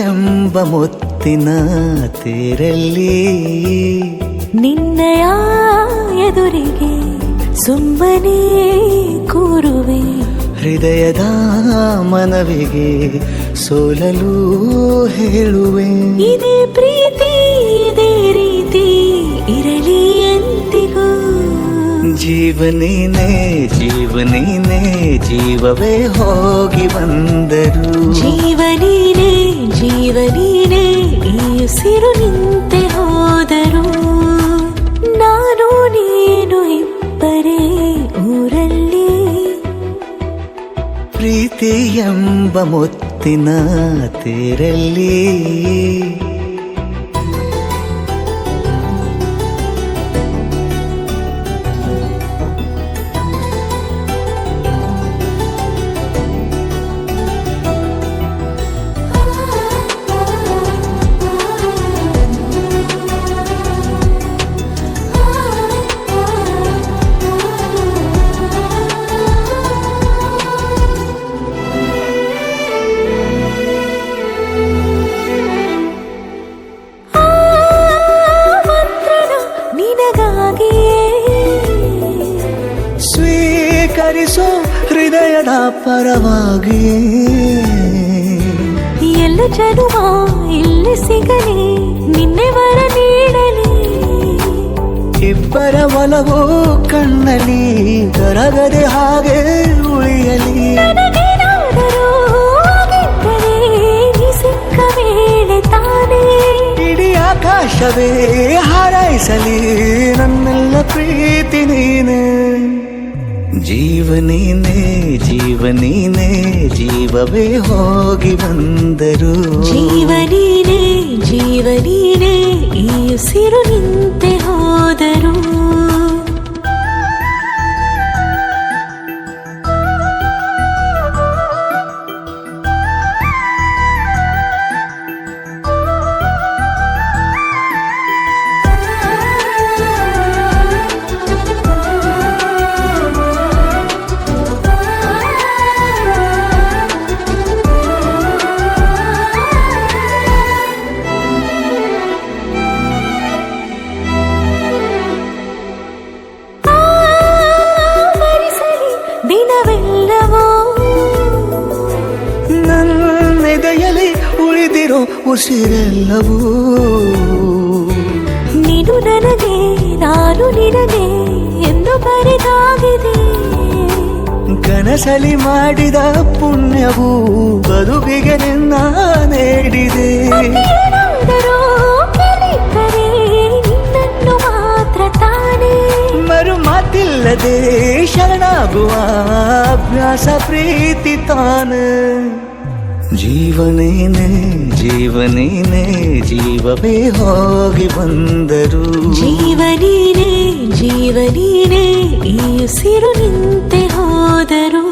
ಎಂಬ ಮುತ್ತಿನ ತೇರಲ್ಲಿ ನಿನ್ನಯ ಎದುರಿಗೆ ಸುಮ್ಮನೆ ಕೂರುವೆ. ಹೃದಯದ ಮನವಿಗೆ ಸೋಲಲು ಹೇಳುವೆ. ಇದೇ ಪ್ರೀತಿ ಇದೇ ರೀತಿ ಇರಲಿ ಎಂದಿಗೂ. ಜೀವನೇನೆ ಜೀವನೇನೆ ಜೀವವೇ ಹೋಗಿ ಬಂದರು. ಜೀವನೀನೇ ಜೀವನೀನೇ ಈ ಉಸಿರು ನಿಂತೆ ಹೋದರು. ನಾನು ನೀನು ಇಬ್ಬರೇ ಊರಲ್ಲಿ. ಪ್ರೀತಿ ಎಂಬ ಮುತ್ತಿನ ತೇರಲ್ಲಿ ಸ್ವೀಕರಿಸೋ ಹೃದಯದ ಪರವಾಗಿ. ಎಲ್ಲ ಜನುಮ ಇಲ್ಲಿ ಸಿಗಲಿ ನಿನ್ನೆ ವರ ನೀಡಲಿ. ಇಬ್ಬರ ಒಲವು ಕಣ್ಣಲ್ಲಿ ಕರಗದೆ ಹಾಗೆ ಉಳಿಯಲಿ. ಸಿಕ್ಕ ವೇಳೆ ತಾನೇ ಇಡೀ ಆಕಾಶವೇ ಹಾರೈಸಲಿ ನನ್ನೆಲ್ಲ ಪ್ರೀತಿ ನೀನೆ. ಜೀವನೇನೆ ಜೀವನೇನೆ ಜೀವವೇ ಹೋಗಿ ಬಂದರು. ಜೀವನೀನೇ ಜೀವನೀನೇ ಈ ಉಸಿರು ನಿಂತೆ ಹೋದರು. ದಿನವೆಲ್ಲವೋ ನನ್ನೆದೆಯಲ್ಲಿ ಉಳಿದಿರೋ ಉಸಿರೆಲ್ಲವೂ ನೀನು ನನಗೆ ನಾನು ನಿನಗೆ ಎಂದು ಬರೆದಾಗಿದೆ. ಕನಸಲಿ ಮಾಡಿದ ಪುಣ್ಯವು ಬದುಕಿಗೆ ನಿನ್ನ ನೀಡಿದೆ. ನಿನ್ನನ್ನು ಮಾತ್ರ ತಾನೇ ಮರು ಮಾತಿಲ್ಲದೆ ಶರಣಾಗುವ ಅಭ್ಯಾಸ ಪ್ರೀತಿ ತಾನೆ. ಜೀವನೇನೆ ಜೀವನೇನೆ ಜೀವವೇ ಹೋಗಿ ಬಂದರು. ಜೀವನೀನೇ ಜೀವನೀನೇ ಈ ಉಸಿರು ನಿಂತೆ ಹೋದರು.